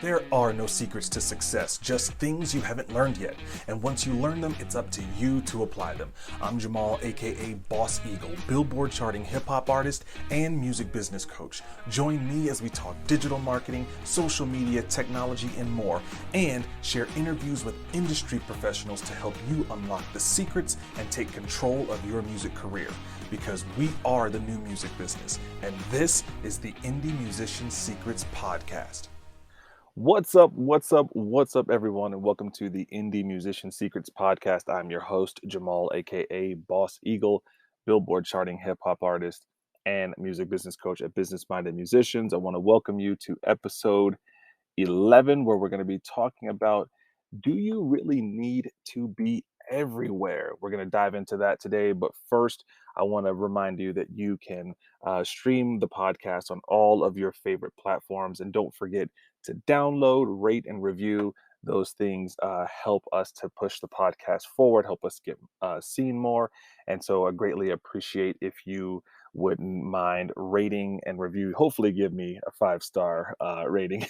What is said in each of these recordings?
There are no secrets to success, just things you haven't learned yet. And once you learn them, it's up to you to apply them. I'm Jamaal, aka Boss Eagle, Billboard-charting hip-hop artist and music business coach. Join me as we talk digital marketing, social media, technology, and more, and share interviews with industry professionals to help you unlock the secrets and take control of your music career. Because we are the new music business, and this is the Indie Musician Secrets Podcast. What's up, everyone, and welcome to the Indie Musician Secrets Podcast. I'm your host, Jamaal, aka Boss Eagle, Billboard-charting hip-hop artist and music business coach at Business Minded Musicians. I want to welcome you to episode 11, where we're going to be talking about, do you really need to be everywhere? We're going to dive into that today, but first, I want to remind you that you can stream the podcast on all of your favorite platforms, and don't forget to download, rate, and review. Those things help us to push the podcast forward, help us get seen more. And so I greatly appreciate if you wouldn't mind rating and review. Hopefully give me a 5-star rating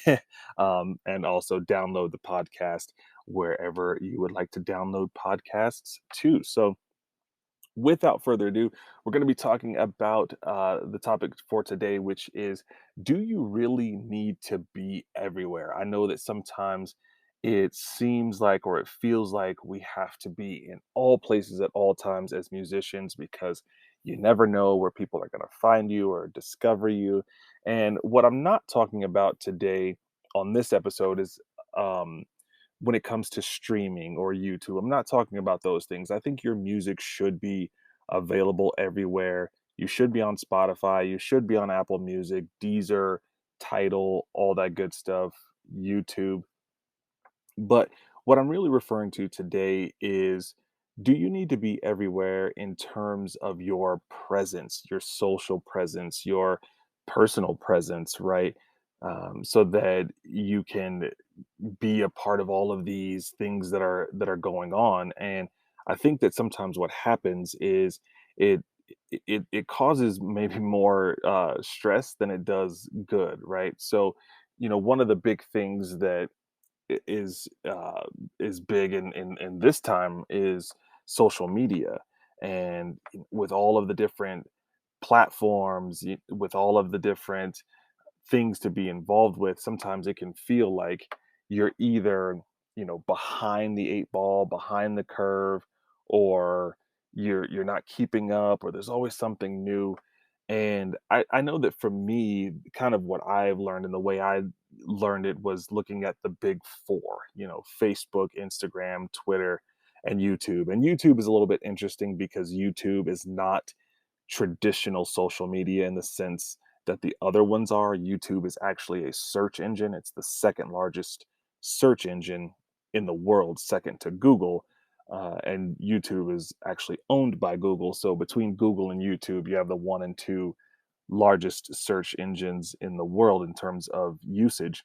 and also download the podcast wherever you would like to download podcasts too. So without further ado, we're going to be talking about the topic for today, which is, do you really need to be everywhere? I know that sometimes it seems like, or it feels like, we have to be in all places at all times as musicians, because you never know where people are going to find you or discover you. And what I'm not talking about today on this episode is um, when it comes to streaming or YouTube. I'm not talking about those things. I think your music should be available everywhere. You should be on Spotify, you should be on Apple Music, Deezer, Tidal, all that good stuff, YouTube. But what I'm really referring to today is, do you need to be everywhere in terms of your presence, your social presence, your personal presence, right? So that you can be a part of all of these things that are going on. And I think that sometimes what happens is it it causes maybe more stress than it does good, right? So one of the big things that is big in this time is social media. And with all of the different platforms, with all of the different things to be involved with, sometimes it can feel like you're either, behind the 8 ball, behind the curve, or you're not keeping up, or there's always something new. And I know that for me, kind of what I've learned, and the way I learned it, was looking at the big four, Facebook, Instagram, Twitter, and YouTube. And YouTube is a little bit interesting because YouTube is not traditional social media in the sense that the other ones are. YouTube is actually a search engine. It's the second largest search engine in the world, second to Google. And YouTube is actually owned by Google. So between Google and YouTube, you have the one and two largest search engines in the world in terms of usage.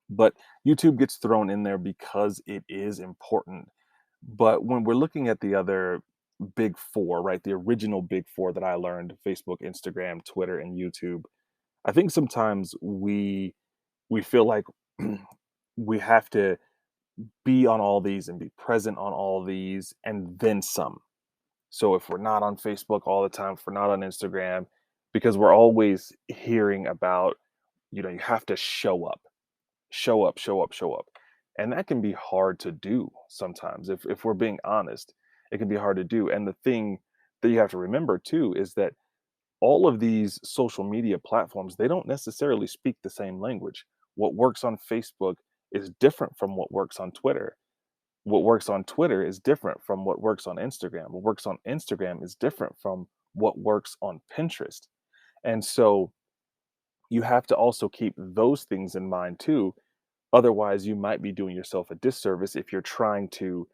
But YouTube gets thrown in there because it is important. But when we're looking at the other big four, right, the original big four that I learned, Facebook, Instagram, Twitter, and YouTube, I think sometimes we feel like we have to be on all these and be present on all these and then some. So if we're not on Facebook all the time, if we're not on Instagram, because we're always hearing about, you have to show up, show up, show up, show up. And that can be hard to do sometimes. If we're being honest, it can be hard to do. And the thing that you have to remember too is that all of these social media platforms, they don't necessarily speak the same language. What works on Facebook is different from what works on Twitter. What works on Twitter is different from what works on Instagram. What works on Instagram is different from what works on Pinterest. And so you have to also keep those things in mind too. Otherwise, you might be doing yourself a disservice if you're trying to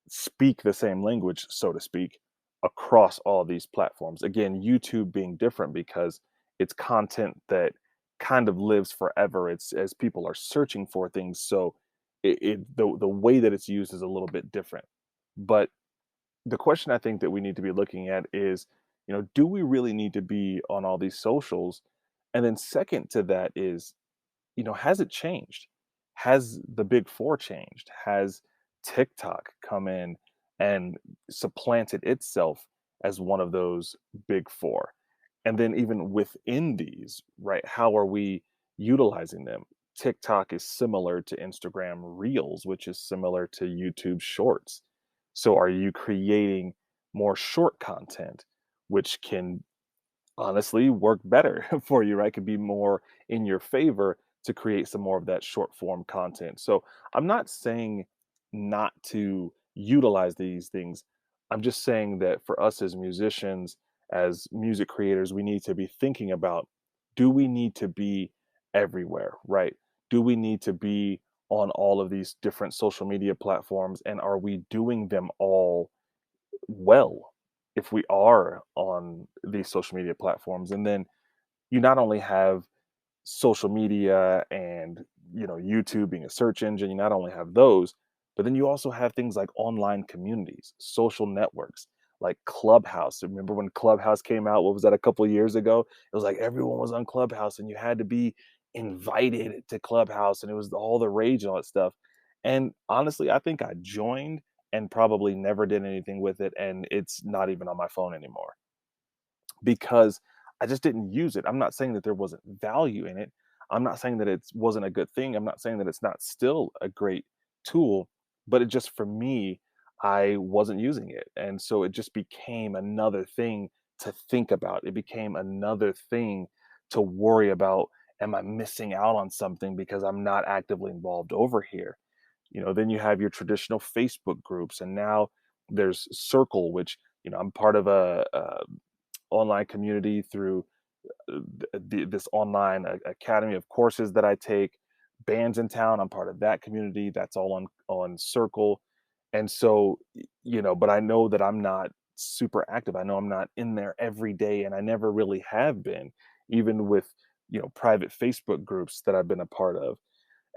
speak the same language, so to speak, across all these platforms. Again, YouTube being different because it's content that kind of lives forever. It's as people are searching for things, so the way that it's used is a little bit different. But the question I think that we need to be looking at is, do we really need to be on all these socials? And then second to that is, has it changed? Has the big four changed? Has TikTok come in and supplanted itself as one of those big four? And then even within these, right, how are we utilizing them? TikTok is similar to Instagram Reels, which is similar to YouTube Shorts. So are you creating more short content, which can honestly work better for you, right? Could be more in your favor to create some more of that short form content. So I'm not saying not to utilize these things. I'm just saying that for us as musicians, as music creators, we need to be thinking about, do we need to be everywhere, right? Do we need to be on all of these different social media platforms? And are we doing them all well if we are on these social media platforms? And then you not only have social media and YouTube being a search engine, you not only have those, but then you also have things like online communities, social networks like Clubhouse. Remember when Clubhouse came out? What was that, a couple of years ago? It was like everyone was on Clubhouse and you had to be invited to Clubhouse and it was all the rage and all that stuff. And honestly, I think I joined and probably never did anything with it, and it's not even on my phone anymore because I just didn't use it. I'm not saying that there wasn't value in it. I'm not saying that it wasn't a good thing. I'm not saying that it's not still a great tool, but it just, for me, I wasn't using it. And so it just became another thing to think about. It became another thing to worry about. Am I missing out on something because I'm not actively involved over here? Then you have your traditional Facebook groups, and now there's Circle, which, I'm part of a online community through this online academy of courses that I take. Bands in town, I'm part of that community. That's all on Circle. And so, but I know that I'm not super active. I know I'm not in there every day, and I never really have been, even with private Facebook groups that I've been a part of.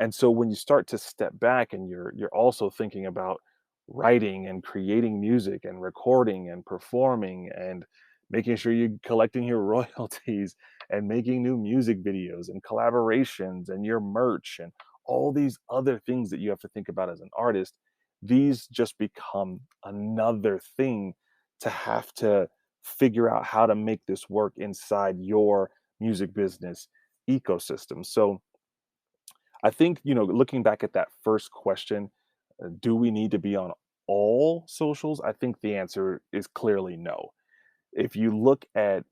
And so when you start to step back and you're also thinking about writing and creating music and recording and performing and making sure you're collecting your royalties and making new music videos and collaborations and your merch and all these other things that you have to think about as an artist, these just become another thing to have to figure out how to make this work inside your music business ecosystem. So I think, looking back at that first question, do we need to be on all socials? I think the answer is clearly no. If you look at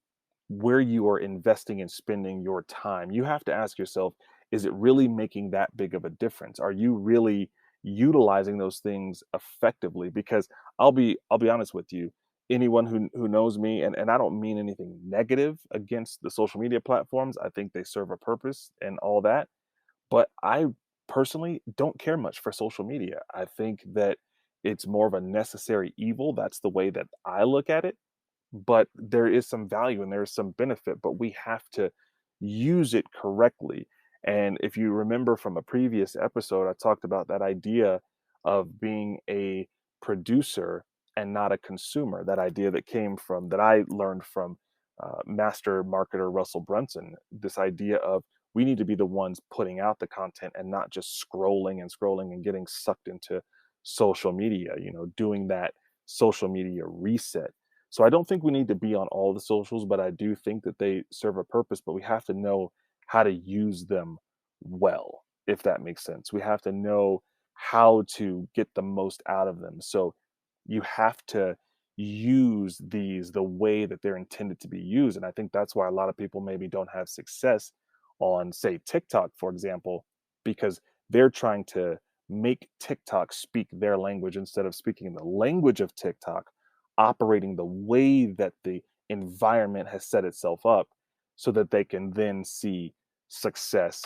where you are investing and spending your time, you have to ask yourself, is it really making that big of a difference? Are you really utilizing those things effectively? Because I'll be honest with you, anyone who knows me, and I don't mean anything negative against the social media platforms. I think they serve a purpose and all that, but I personally don't care much for social media. I think that it's more of a necessary evil. That's the way that I look at it. But there is some value and there is some benefit, but we have to use it correctly. And if you remember from a previous episode, I talked about that idea of being a producer and not a consumer. That idea that I learned from master marketer Russell Brunson. This idea of we need to be the ones putting out the content and not just scrolling and scrolling and getting sucked into social media, doing that social media reset. So I don't think we need to be on all the socials, but I do think that they serve a purpose, but we have to know how to use them well, if that makes sense. We have to know how to get the most out of them. So you have to use these the way that they're intended to be used. And I think that's why a lot of people maybe don't have success on, say, TikTok, for example, because they're trying to make TikTok speak their language instead of speaking the language of TikTok, operating the way that the environment has set itself up so that they can then see success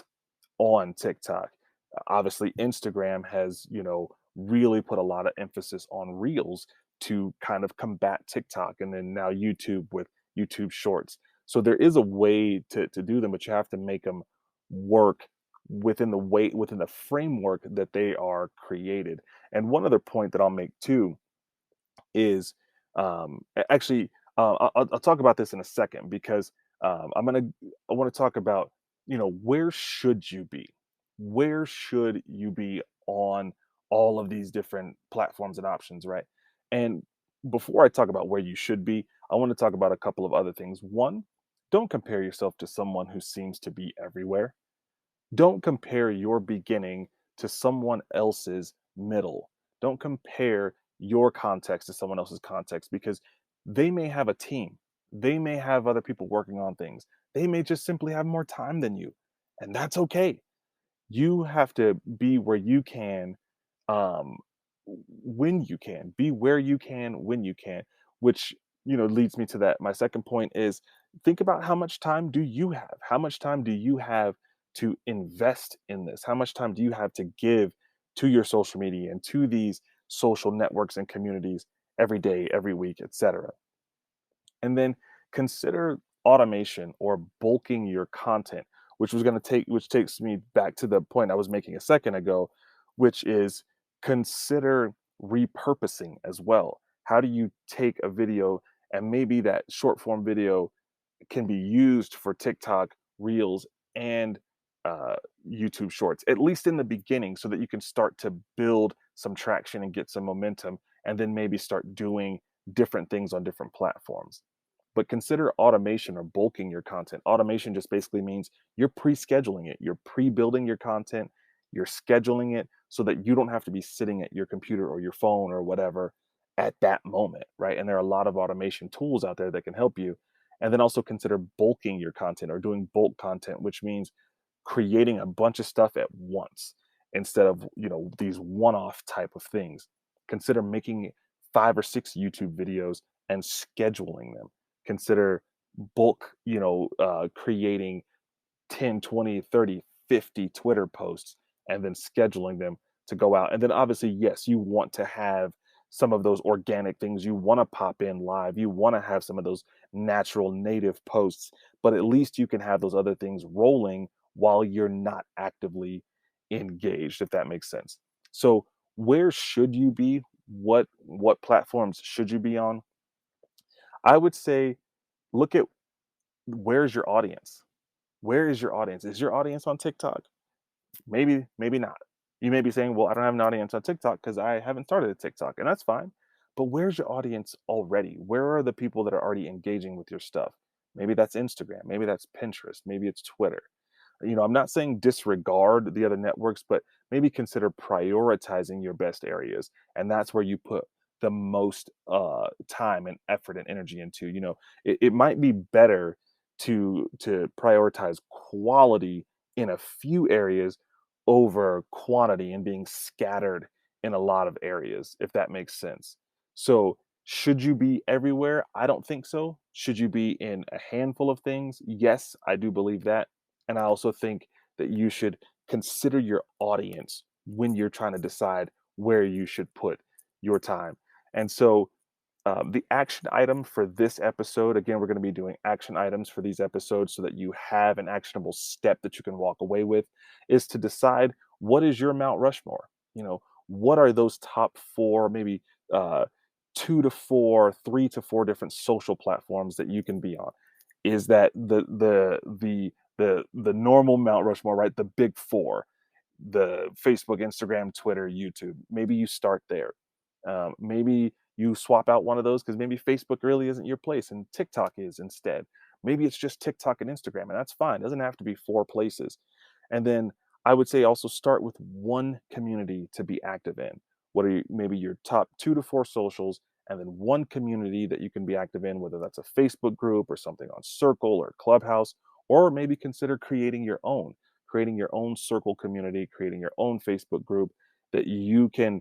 on TikTok. Obviously, Instagram has, really put a lot of emphasis on reels to kind of combat TikTok, and then now YouTube with YouTube Shorts. So there is a way to do them, but you have to make them work within the framework that they are created. And one other point that I'll make too is actually I'll talk about this in a second because I want to talk about where should you be? Where should you be on all of these different platforms and options, right? And before I talk about where you should be, I want to talk about a couple of other things. One, don't compare yourself to someone who seems to be everywhere. Don't compare your beginning to someone else's middle. Don't compare your context to someone else's context because they may have a team. They may have other people working on things. They may just simply have more time than you. And that's okay. You have to be where you can, um, when you can, be where you can, when you can, which, leads me to that. My second point is think about how much time do you have? How much time do you have to invest in this? How much time do you have to give to your social media and to these social networks and communities every day, every week, etc.? And then consider automation or bulking your content, which takes me back to the point I was making a second ago, which is consider repurposing as well. How do you take a video and maybe that short form video can be used for TikTok Reels and uh, YouTube Shorts, at least in the beginning, so that you can start to build some traction and get some momentum, and then maybe start doing different things on different platforms. But consider automation or bulking your content. Automation just basically means you're pre-scheduling it, you're pre-building your content, you're scheduling it so that you don't have to be sitting at your computer or your phone or whatever at that moment, right? And there are a lot of automation tools out there that can help you. And then also consider bulking your content or doing bulk content, which means creating a bunch of stuff at once instead of, these one-off type of things. Consider making 5 or 6 YouTube videos and scheduling them. Consider bulk, creating 10, 20, 30, 50 Twitter posts and then scheduling them to go out. And then obviously, yes, you want to have some of those organic things. You want to pop in live. You want to have some of those natural native posts, but at least you can have those other things rolling while you're not actively engaged, if that makes sense. So where should you be? What platforms should you be on? I would say look at where's your audience? Where is your audience? Is your audience on TikTok? Maybe, maybe not. You may be saying, well, I don't have an audience on TikTok because I haven't started a TikTok, and that's fine. But where's your audience already? Where are the people that are already engaging with your stuff? Maybe that's Instagram, maybe that's Pinterest, maybe it's Twitter. I'm not saying disregard the other networks, but maybe consider prioritizing your best areas. And that's where you put the most time and effort and energy into. It might be better to prioritize quality in a few areas over quantity and being scattered in a lot of areas, if that makes sense. So, should you be everywhere? I don't think so. Should you be in a handful of things? Yes, I do believe that. And I also think that you should consider your audience when you're trying to decide where you should put your time. And so, the action item for this episode, again, we're going to be doing action items for these episodes so that you have an actionable step that you can walk away with, is to decide what is your Mount Rushmore. What are those top four, maybe uh, 2 to 4, 3 to 4 different social platforms that you can be on? Is that the normal Mount Rushmore, right? The big four, the Facebook, Instagram, Twitter, YouTube. Maybe you start there. Maybe you swap out one of those because maybe Facebook really isn't your place and TikTok is instead. Maybe it's just TikTok and Instagram, and that's fine. It doesn't have to be 4 places. And then I would say also start with one community to be active in. What are maybe your top 2 to 4 socials, and then one community that you can be active in, whether that's a Facebook group or something on Circle or Clubhouse, or maybe consider creating your own Circle community, creating your own Facebook group that you can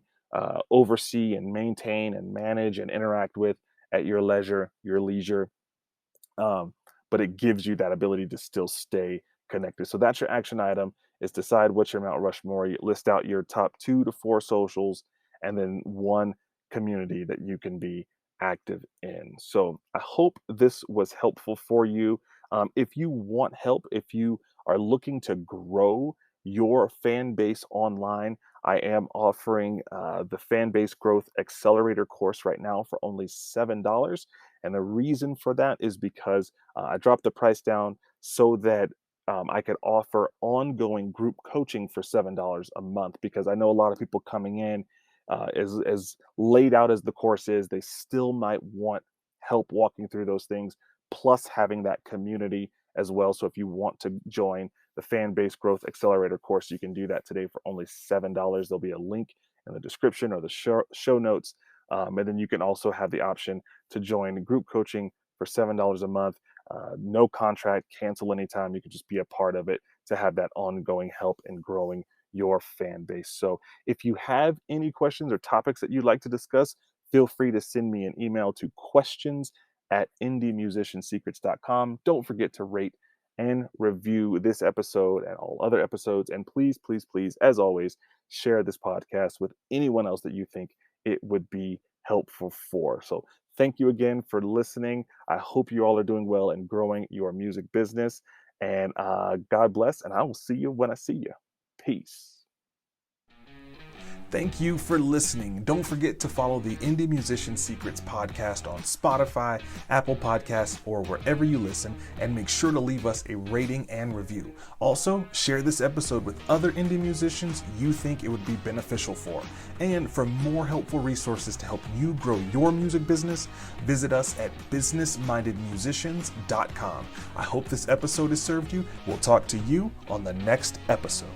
oversee and maintain and manage and interact with at your leisure. Um, but it gives you that ability to still stay connected. So that's your action item: is decide what's your Mount Rushmore. You list out your top 2 to 4 socials, and then one community that you can be active in. So I hope this was helpful for you. If you want help, if you are looking to grow your fan base online, I am offering the Fanbase Growth Accelerator course right now for only $7. And the reason for that is because I dropped the price down so that I could offer ongoing group coaching for $7 a month, because I know a lot of people coming in, as laid out as the course is, they still might want help walking through those things, plus having that community as well. So if you want to join the Fanbase Growth Accelerator course, you can do that today for only $7. There'll be a link in the description or the show notes. And then you can also have the option to join group coaching for $7 a month. No contract, cancel anytime. You can just be a part of it to have that ongoing help in growing your fan base. So if you have any questions or topics that you'd like to discuss, feel free to send me an email to questions@indiemusiciansecrets.com. Don't forget to rate and review this episode and all other episodes. And please, please, please, as always, share this podcast with anyone else that you think it would be helpful for. So thank you again for listening. I hope you all are doing well and growing your music business. And God bless, and I will see you when I see you. Peace. Thank you for listening. Don't forget to follow the Indie Musician Secrets podcast on Spotify, Apple Podcasts, or wherever you listen, and make sure to leave us a rating and review. Also, share this episode with other indie musicians you think it would be beneficial for. And for more helpful resources to help you grow your music business, visit us at businessmindedmusicians.com. I hope this episode has served you. We'll talk to you on the next episode.